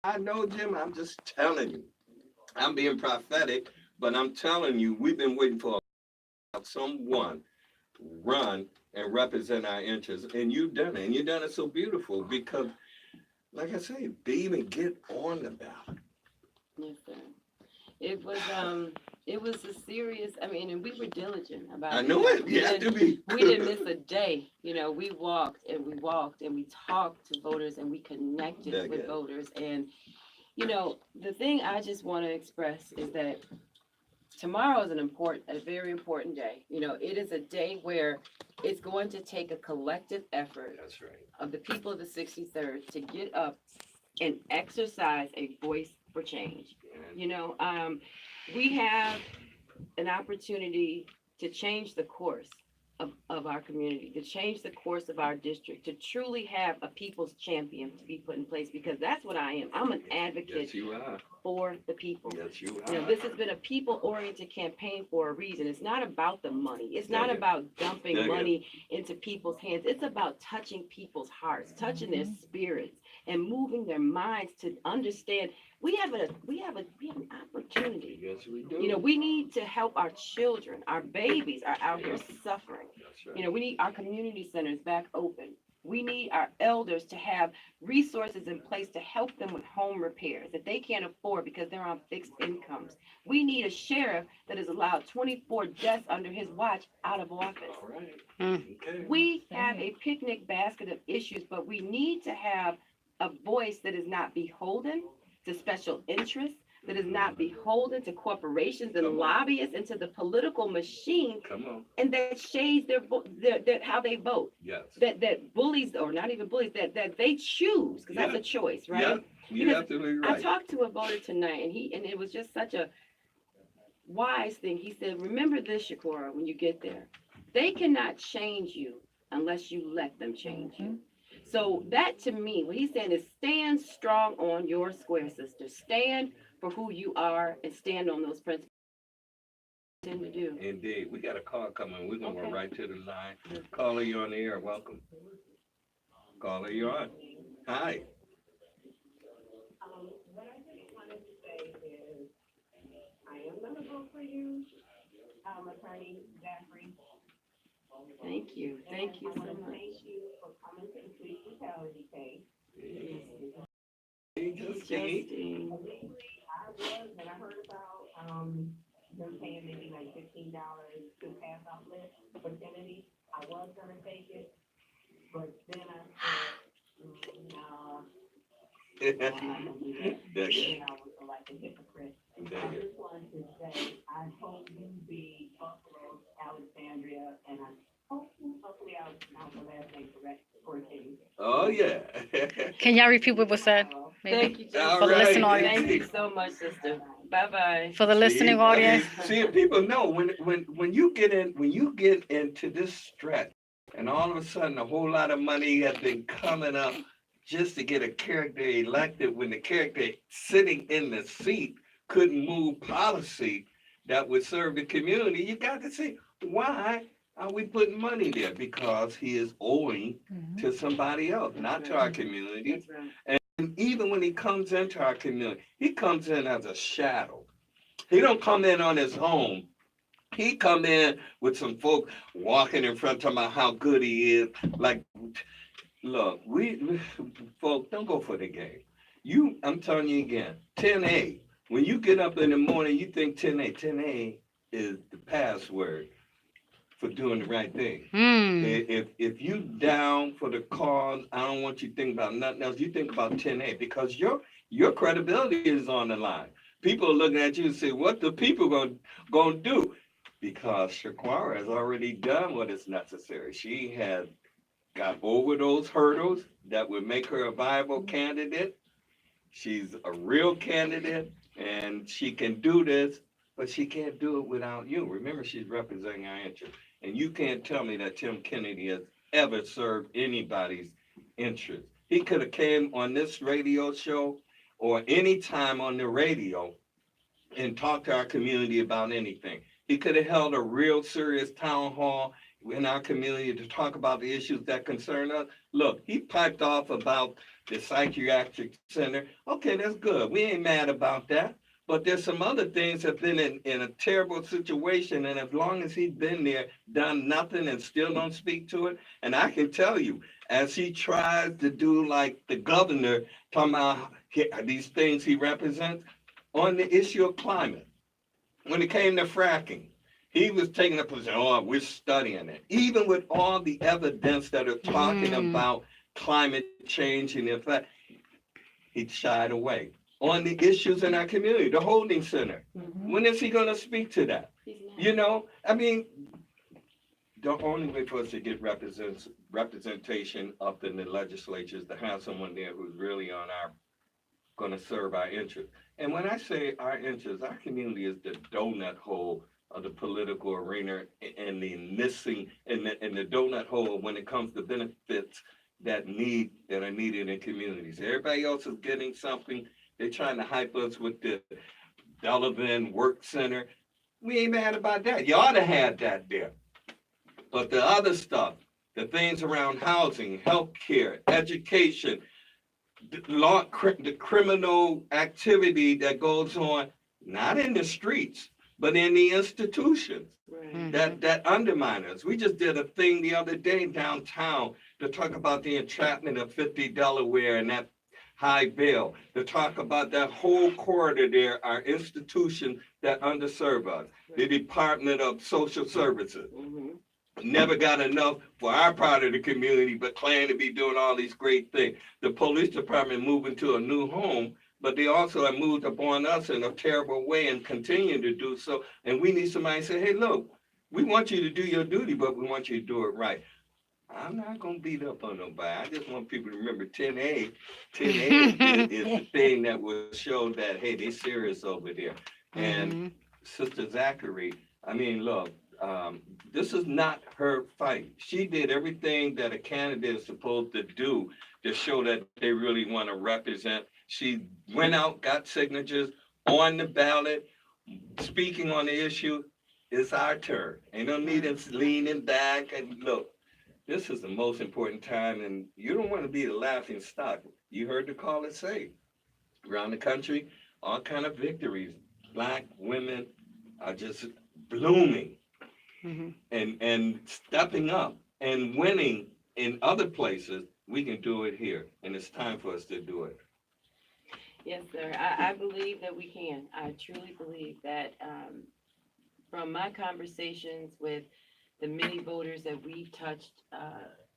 I know, Jim. I'm just telling you. I'm being prophetic, but I'm telling you, we've been waiting for someone to run and represent our interests, and you've done it, and you've done it so beautiful because, like I say, they even get on the ballot. Yes, sir. It was it was a serious. I mean, and we were diligent about I it. know it. You We have to didn't be. we didn't miss a day. We walked and we talked to voters and we connected with voters. And the thing I just want to express is that tomorrow is a very important day. It is a day where it's going to take a collective effort. That's right. Of the people of the 63rd to get up and exercise a voice for change. We have an opportunity to change the course of our community, to change the course of our district, to truly have a people's champion to be put in place, because that's what I am. I'm an advocate. Yes, you are. For the people. Yes, you are. This has been a people-oriented campaign for a reason. It's not about the money. It's not about dumping money into people's hands. It's about touching people's hearts, touching their spirits, and moving their minds to understand we have an opportunity. Yes, we do. We need to help our children. Our babies are out here suffering. That's right. We need our community centers back open. We need our elders to have resources in place to help them with home repairs that they can't afford because they're on fixed incomes. We need a sheriff that has allowed 24 deaths under his watch out of office. All right. Okay. We have a picnic basket of issues, but we need to have a voice that is not beholden to special interests, that is not beholden to corporations and lobbyists and to the political machine. Come on. And that shades their how they vote. Yes. That bullies, or not even bullies, that they choose, because that's a choice, right? Yeah, you're absolutely right. I talked to a voter tonight, and it was just such a wise thing. He said, remember this, Shaqurah, when you get there. They cannot change you unless you let them change you. So that, to me, what he's saying is stand strong on your square, sister. Stand for who you are and stand on those principles. To do. Indeed. We got a call coming. We're going to go right to the line. Caller, you're on the air. Welcome. Caller, you're on. Hi. What I just wanted to say is I am going to vote for you, Attorney Zachery. Thank you. Thank you so much. Thank you for coming to the police brutality case. Hey, Justine. Initially, I was, when I heard about them paying maybe like $15 to pass off list for Kennedy, I was going to take it, but then I said, no. I'm not going to do that. And I was like a hypocrite. I just wanted to say, I hope you be Buffalo, Alexandria, and I hopefully I'll pronounce the last name correct for you. Oh, yeah. Can y'all repeat what was said? Thank you, All for the right. listening audience. Thank you so much, sister. Bye-bye. For the listening audience. See, people know when you get into this stretch, and all of a sudden a whole lot of money has been coming up just to get a character elected, when the character sitting in the seat couldn't move policy that would serve the community, you got to see, why are we putting money there? Because he is owing to somebody else, not to our community. That's right. And even when he comes into our community, he comes in as a shadow. He don't come in on his own. He come in with some folk walking in front talking about how good he is. Like, look, we folks, don't go for the game. I'm telling you again, 10A. When you get up in the morning, you think 10A. 10A is the password for doing the right thing. If you down for the cause, I don't want you to think about nothing else. You think about 10A, because your credibility is on the line. People are looking at you and say, what the people gonna do? Because Shaqurah has already done what is necessary. She has got over those hurdles that would make her a viable candidate. She's a real candidate, and she can do this, but she can't do it without you. Remember, she's representing our interests. And you can't tell me that Tim Kennedy has ever served anybody's interest. He could have came on this radio show or any time on the radio and talked to our community about anything. He could have held a real serious town hall in our community to talk about the issues that concern us, Look, he piped off about the psychiatric center. Okay, that's good. We ain't mad about that. But there's some other things that have been in a terrible situation, and as long as he's been there, done nothing and still don't speak to it. And I can tell you, as he tries to do like the governor, talking about these things he represents on the issue of climate, when it came to fracking, he was taking a position, oh, we're studying it. Even with all the evidence that are talking about climate change and the effect, he shied away. On the issues in our community, the holding center, when is he going to speak to that? You know, I mean, the only way for us to get representation up in the legislature is to have someone there who's really going to serve our interests. And when I say our interests, our community is the donut hole of the political arena and the missing and the donut hole when it comes to benefits that are needed in communities. Everybody else is getting something. They're trying to hype us with the Delavan Work Center. We ain't mad about that. You ought to have that there. But the other stuff, the things around housing, healthcare, education, the criminal activity that goes on, not in the streets, but in the institutions that undermine us. We just did a thing the other day downtown to talk about the entrapment of 50 Delaware and that high bail, to talk about that whole corridor there, our institutions that underserve us, the Department of Social Services. Never got enough for our part of the community, but claim to be doing all these great things. The police department moving to a new home, but they also have moved upon us in a terrible way and continue to do so. And we need somebody to say, hey, look, we want you to do your duty, but we want you to do it right. I'm not going to beat up on nobody. I just want people to remember 10A. 10A is the thing that will show that, hey, they're serious over there. And Sister Zachery, I mean, look, this is not her fight. She did everything that a candidate is supposed to do to show that they really want to represent. She went out, got signatures on the ballot, speaking on the issue. It's our turn. Ain't no need in leaning back. And look, this is the most important time, and you don't want to be the laughing stock. You heard the caller say, around the country, all kind of victories. Black women are just blooming and stepping up and winning in other places. We can do it here, and it's time for us to do it. Yes, sir. I believe that we can. I truly believe that from my conversations with the many voters that we've touched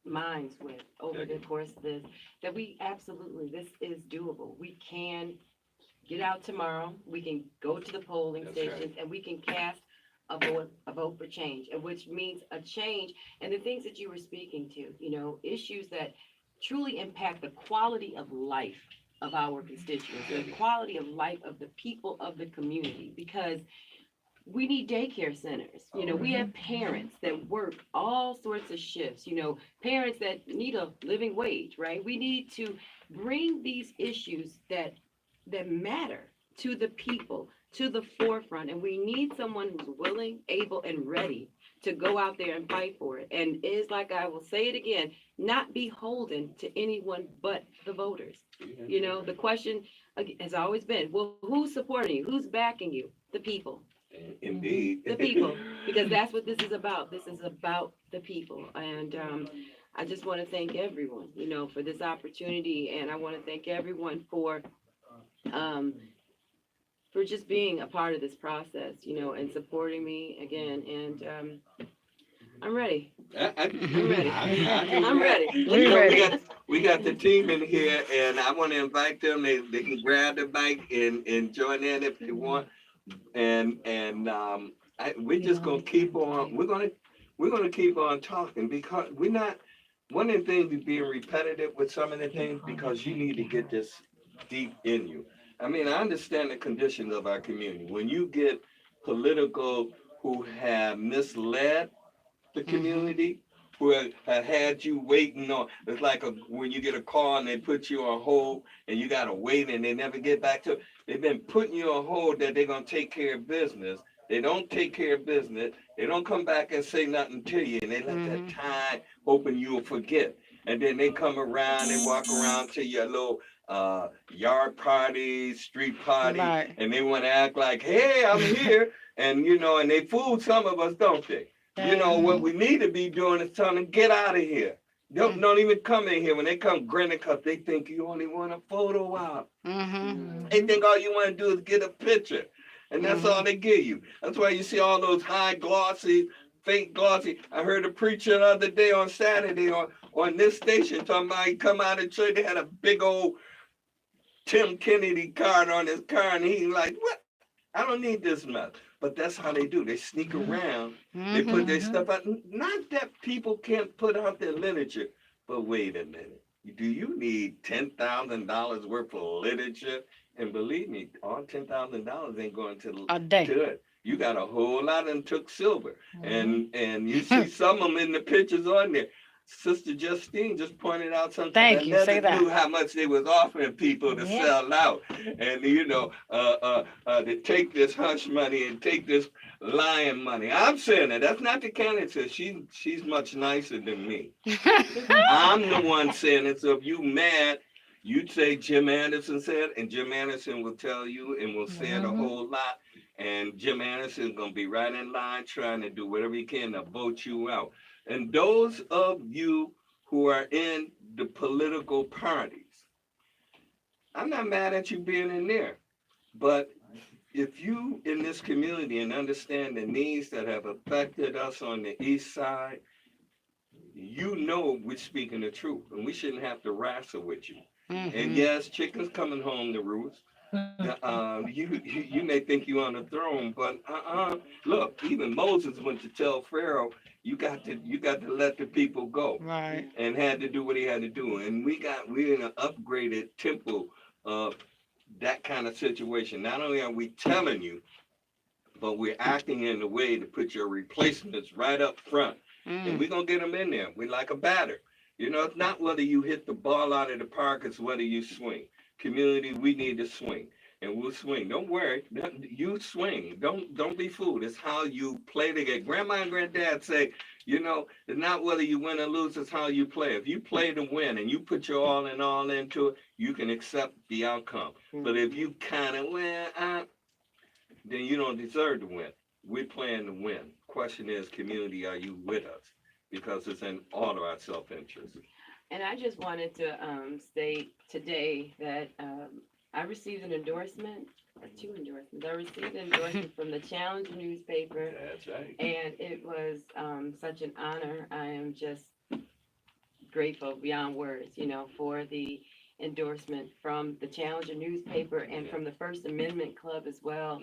minds with over the course of this, that we absolutely, this is doable. We can get out tomorrow. We can go to the polling stations and we can cast a vote for change, and which means a change. And the things that you were speaking to, you know, issues that truly impact the quality of life of our constituents, the quality of life of the people of the community, because we need daycare centers. You know, we have parents that work all sorts of shifts, you know, parents that need a living wage, right? We need to bring these issues that matter to the people to the forefront, and we need someone who's willing, able, and ready to go out there and fight for it. And is, like I will say it again, not beholden to anyone but the voters. You know, the question has always been, well, who's supporting you? Who's backing you? The people. Indeed. The people, because that's what this is about. This is about the people. And I just want to thank everyone, you know, for this opportunity. And I want to thank everyone for just being a part of this process, you know, and supporting me again. And I'm ready. I'm ready. I'm ready. We're ready. We got the team in here, and I want to invite them. They can grab the mic and join in if they want. And we're just gonna keep on. We're gonna keep on talking, because we're not. One of the things is being repetitive with some of the things, because you need to get this deep in you. I mean, I understand the conditions of our community. When you get political who have misled the community, who have had you waiting on, it's like when you get a call and they put you on hold and you got to wait and they never get back to it. They've been putting you on hold that they're going to take care of business. They don't take care of business. They don't come back and say nothing to you, and they let that time hoping you'll forget. And then they come around, they walk around to your little yard parties, street parties, Right. and they want to act like, hey, I'm here. And, you know, and they fool some of us, don't they? You know, what we need to be doing is telling them, get out of here. Don't even come in here. When they come grinning because they think you only want a photo op. Mm-hmm. They think all you want to do is get a picture. And that's all they give you. That's why you see all those high glossy, fake glossy. I heard a preacher the other day on Saturday on this station talking about he come out of church, they had a big old Tim Kennedy card on his car, and he like, what? I don't need this mess. But that's how they do. They sneak around. They put their stuff out. Not that people can't put out their literature, but wait a minute. Do you need $10,000 worth of literature? And believe me, all $10,000 ain't going to A day. it. You got a whole lot of them took silver. And you see some of them in the pictures on there. Sister Justine just pointed out something. Thank you. Say that. Knew how much they was offering people to sell out, and you know, to take this hush money and take this lion money. I'm saying that. That's not the candidate. She's much nicer than me. I'm the one saying it. So if you mad, you'd say Jim Anderson said, and Jim Anderson will tell you and will say it a whole lot. And Jim Anderson's gonna be right in line trying to do whatever he can to vote you out. And those of you who are in the political parties, I'm not mad at you being in there. But if you in this community and understand the needs that have affected us on the east side, you know we're speaking the truth. And we shouldn't have to wrestle with you. And yes, chickens coming home to roost. You may think you're on the throne, but look, even Moses went to tell Pharaoh, you got to let the people go, Right. and had to do what he had to do. And we're in an upgraded temple of that kind of situation. Not only are we telling you, but we're acting in a way to put your replacements right up front, and we're gonna get them in there. We like a batter. You know, it's not whether you hit the ball out of the park, it's whether you swing. Community, we need to swing, and we'll swing. Don't worry, you swing. Don't be fooled. It's how you play the game. Grandma and granddad say, you know, it's not whether you win or lose, it's how you play. If you play to win and you put your all into it, you can accept the outcome. But if you kind of win, then you don't deserve to win. We're playing to win. Question is, community, are you with us? Because it's in all of our self-interest. And I just wanted to state today that I received an endorsement, or 2 endorsements. I received an endorsement from the Challenge newspaper, That's right. and it was such an honor. I am just grateful beyond words, you know, for the endorsement from the Challenger newspaper and from the First Amendment Club as well.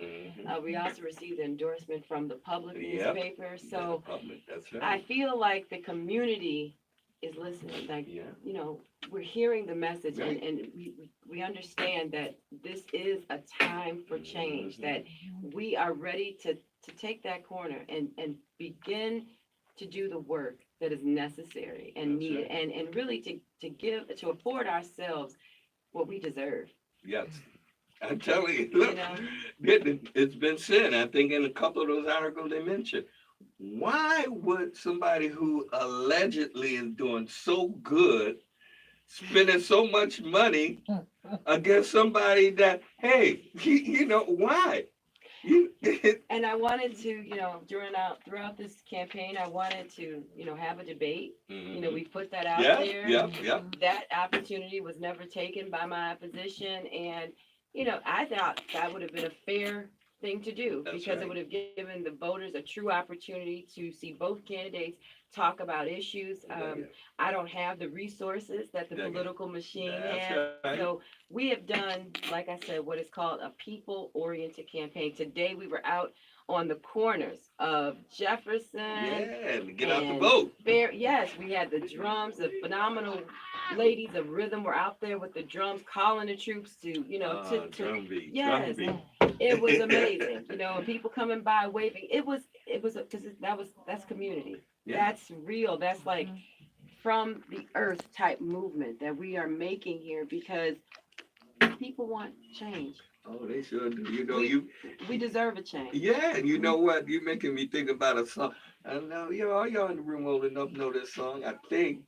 We also received an endorsement from the Public newspaper. So That's right. I feel like the community is listening. Like, you know, we're hearing the message, and we understand that this is a time for change, that we are ready to take that corner and begin to do the work that is necessary and needed, and really to afford ourselves what we deserve. Yes. I'm telling you, look, it's been said, I think in a couple of those articles they mentioned, why would somebody who allegedly is doing so good, spending so much money against somebody that, hey, you know, why? And I wanted to, you know, throughout this campaign, I wanted to, you know, have a debate. You know, we put that out there. Yeah. That opportunity was never taken by my opposition, and you know, I thought that would have been a fair thing to do, because it would have given the voters a true opportunity to see both candidates talk about issues. I don't have the resources that the political machine has. So we have done, like I said, what is called a people-oriented campaign. Today we were out on the corners of Jefferson. Get out the vote. Yes, we had the drums, the phenomenal ladies of rhythm were out there with the drums, calling the troops to, you know, drumbeat. It was amazing, you know, and people coming by waving. It was because that's community. That's real. That's like from the earth type movement that we are making here, because people want change. Oh, they sure do. You know, We deserve a change. yeah, and you know what? You're making me think about a song. I know, all y'all in the room old enough know this song, I think.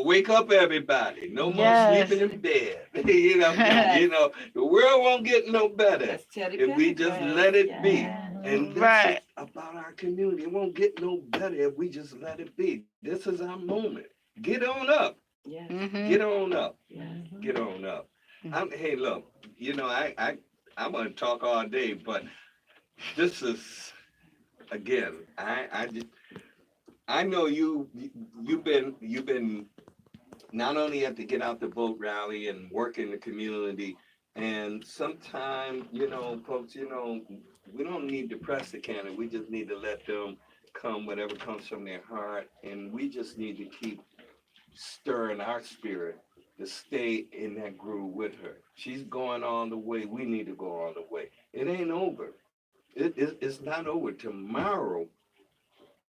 Wake up, everybody. No more Yes. sleeping in bed. Yes. The world won't get no better That's Teddy if we just Pendergrass. let it be. Yes. And this Right. is about our community. It won't get no better if we just let it be. This is our moment. Get on up. Yes. Get on up. Yes. Get on up. Hey, look, I want to talk all day, but this is again. I know you've been not only have to get out the boat rally and work in the community, and sometimes folks, we don't need to press the cannon. We just need to let them come, whatever comes from their heart, and we just need to keep stirring our spirit to stay in that groove with her. She's going all the way. We need to go all the way. It ain't over. It's not over. Tomorrow,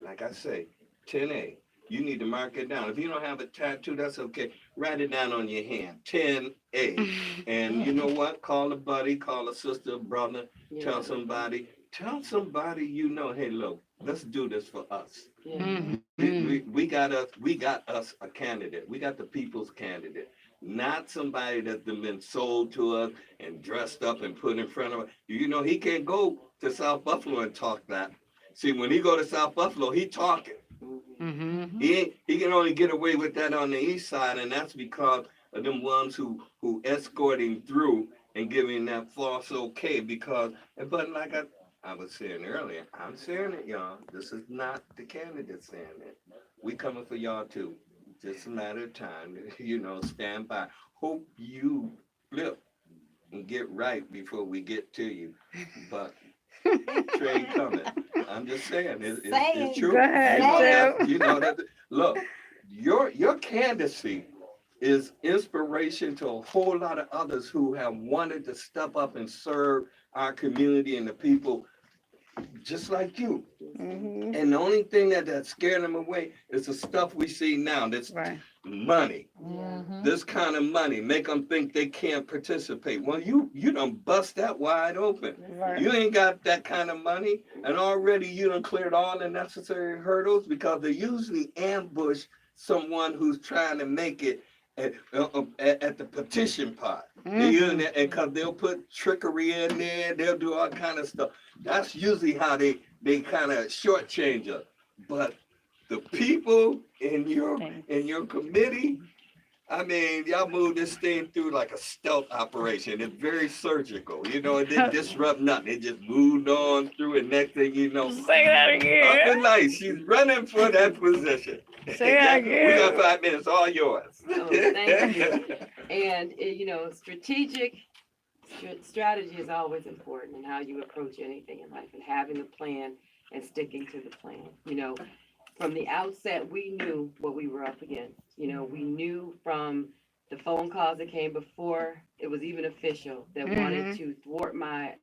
like I say, 10A. You need to mark it down. If you don't have a tattoo, that's okay. Write it down on your hand. 10A. And you know what? Call a buddy, call a sister, brother, Yeah. tell somebody hey, look, let's do this for us. Yeah. We got us a candidate. We got the people's candidate, not somebody that's been sold to us and dressed up and put in front of us. He can't go to South Buffalo and talk that. See, when he go to South Buffalo, he talking. Mm-hmm. He can only get away with that on the east side, and that's because of them ones who escort him through and give him that false okay. But like I was saying earlier, I'm saying it, y'all. This is not the candidate saying it. We coming for y'all too. Just a matter of time. Stand by. Hope you flip and get right before we get to you. But train coming. I'm just saying, it's true. Go ahead, Look, your candidacy is inspiration to a whole lot of others who have wanted to step up and serve our community and the people just like you. Mm-hmm. And the only thing that scared them away is the stuff we see now. That's Right. money. Mm-hmm. This kind of money make them think they can't participate. Well, you done bust that wide open. Right. You ain't got that kind of money, and already you done cleared all the necessary hurdles because they usually ambush someone who's trying to make it at the petition part. Mm-hmm. And because they'll put trickery in there, they'll do all kind of stuff. That's usually how they kind of shortchange us. But the people in your committee, I mean, y'all move this thing through like a stealth operation. It's very surgical. It didn't disrupt nothing. It just moved on through, and next thing you know, Say that again. good night. She's running for that position. Say that again. We got 5 minutes, all yours. Oh, thank you. And strategy is always important in how you approach anything in life, and having a plan and sticking to the plan. From the outset, we knew what we were up against. We knew from the phone calls that came before it was even official that wanted to thwart my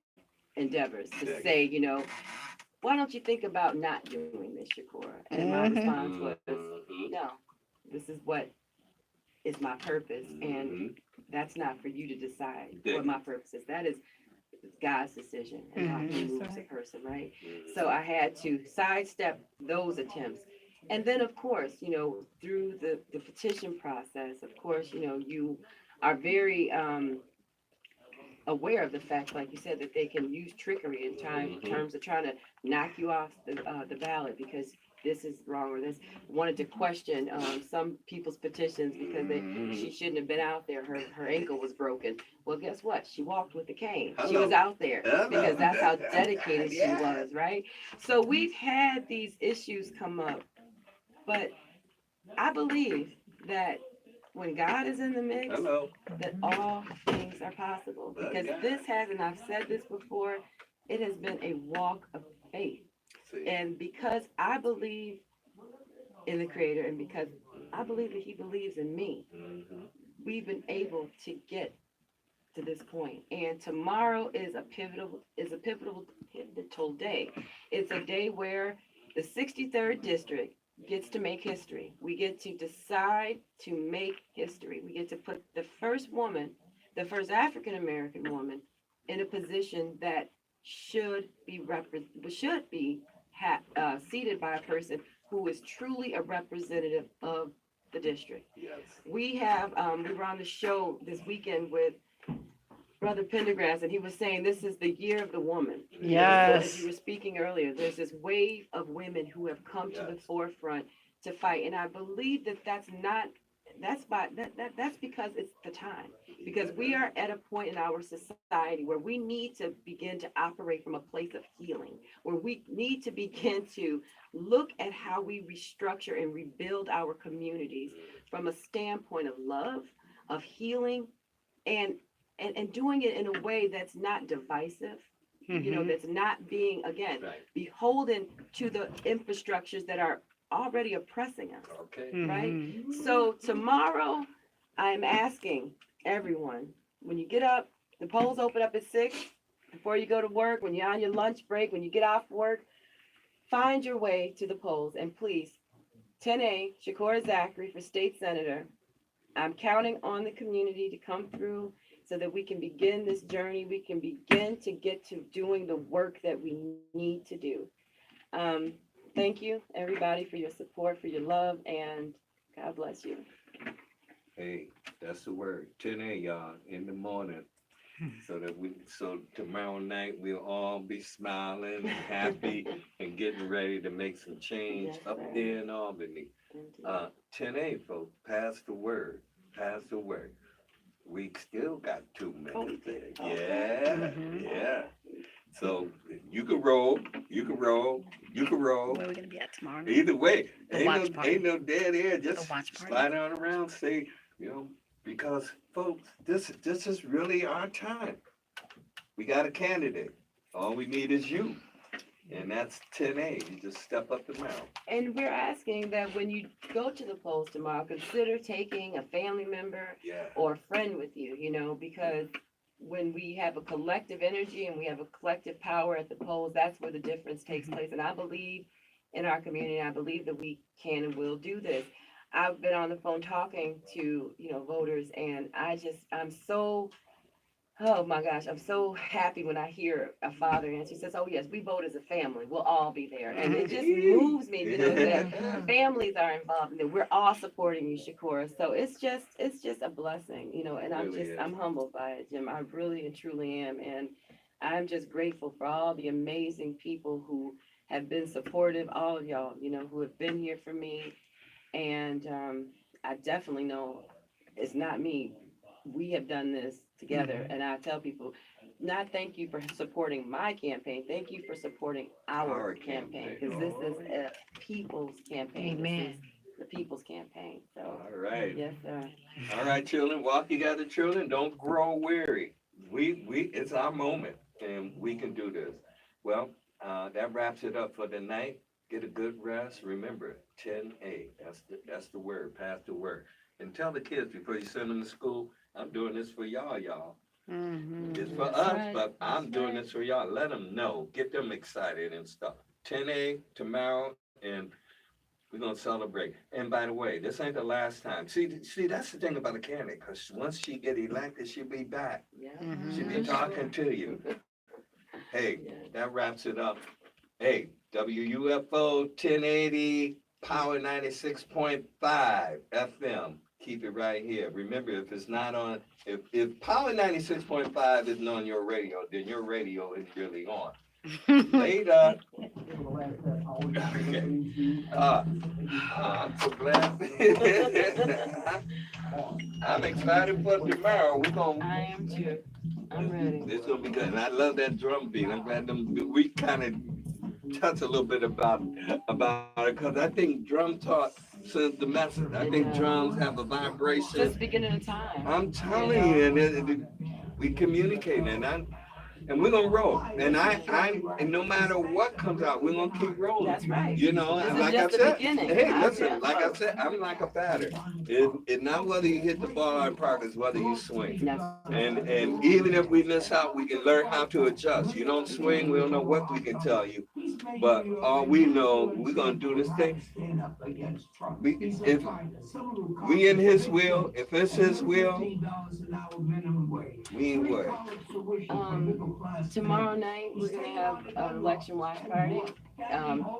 endeavors to say, why don't you think about not doing this, Shaqurah? And my response was, no, this is what is my purpose, and that's not for you to decide what my purpose is. That is God's decision and how he moves a person, right? So I had to sidestep those attempts. And then, of course, through the petition process, of course, you are very aware of the fact, like you said, that they can use trickery in terms of trying to knock you off the ballot because this is wrong or this. Wanted to question some people's petitions because she shouldn't have been out there. Her ankle was broken. Well, guess what? She walked with a cane. She was out there because that's how dedicated she was, right? So we've had these issues come up, but I believe that when God is in the mix, that all things are possible. Because this has, and I've said this before, it has been a walk of faith. And because I believe in the Creator, and because I believe that He believes in me, we've been able to get to this point. And tomorrow is a pivotal day. It's a day where the 63rd district gets to make history. We get to decide to make history. We get to put the first woman the first African American woman in a position that should be seated by a person who is truly a representative of the district. Yes. We were on the show this weekend with Brother Pendergrass, and he was saying this is the year of the woman. Yes. As you were speaking earlier, there's this wave of women who have come to the Yes. forefront to fight, and I believe that's because it's the time. Because we are at a point in our society where we need to begin to operate from a place of healing, where we need to begin to look at how we restructure and rebuild our communities from a standpoint of love, of healing, and doing it in a way that's not divisive, that's not being, again, Right. beholden to the infrastructures that are already oppressing us. Okay. Right? So tomorrow, I'm asking everyone, when you get up, the polls open up at 6, before you go to work, when you're on your lunch break, when you get off work, find your way to the polls. And please, 10A, Shaqurah Zachery for state senator. I'm counting on the community to come through so that we can begin this journey. We can begin to get to doing the work that we need to do. Thank you, everybody, for your support, for your love, and God bless you. Hey, that's the word. 10 y'all, in the morning. So tomorrow night we'll all be smiling and happy and getting ready to make some change Yes, up sir. there in Albany. 10 folks, pass the word. Pass the word. We still got 2 minutes there. Yeah, yeah. So you can roll, you can roll, you can roll. Where are we gonna be at tomorrow night? Either way, The watch ain't party. no dead air. Just The watch party. slide on around, say, because folks, this is really our time. We got a candidate. All we need is you. And that's 10A. You just step up the mountain. And we're asking that when you go to the polls tomorrow, consider taking a family member Yeah. or a friend with you, because when we have a collective energy and we have a collective power at the polls, that's where the difference takes place. And I believe in our community, I believe that we can and will do this. I've been on the phone talking to, voters, and I'm so, oh my gosh, I'm so happy when I hear a father and she says, oh yes, we vote as a family. We'll all be there. And it just moves me to know that families are involved and that we're all supporting you, Shaqurah. So it's just a blessing, and Really I'm humbled by it, Jim. I really and truly am. And I'm just grateful for all the amazing people who have been supportive, all of y'all, who have been here for me. And I definitely know it's not me. We have done this together. And I tell people, not thank you for supporting my campaign. Thank you for supporting our campaign. Because this is a people's campaign. Amen. This is the people's campaign. So, All right. yes, sir. All right, children. Walk together, children. Don't grow weary. It's our moment, and we can do this. Well, that wraps it up for the night. Get a good rest. Remember, 10A. That's the word. Pass the word. And tell the kids before you send them to school, I'm doing this for y'all. It's for That's us, right. but I'm That's doing right. this for y'all. Let them know. Get them excited and stuff. 10A tomorrow, and we're going to celebrate. And by the way, this ain't the last time. See, that's the thing about a candidate, because once she get elected, she'll be back. Yeah. She'll be talking to you. Hey, that wraps it up. Hey, WUFO 1080, Power 96.5 FM. Keep it right here. Remember, if it's not on, if Power 96.5 isn't on your radio, then your radio is really on. Later. Okay. I'm so glad. I'm excited for tomorrow. I am too. I'm ready. It's gonna be good. And I love that drum beat. I'm glad we kind of touch a little bit about it, because I think drum talk sends the message. I think drums have a vibration. Just beginning of time. I'm telling you, and we communicate, and we're gonna roll. And and no matter what comes out, we're gonna keep rolling. That's right. You know, This and is like just I the said, beginning. hey, listen, like I said, I'm like a batter. It's not whether you hit the ball out of park, it's whether you swing. And even if we miss out, we can learn how to adjust. You don't swing, we don't know what we can tell you. But all we know, we're gonna do this thing. If we in his will, if it's his will, we ain't worried. Tomorrow night, we're gonna have an election watch party.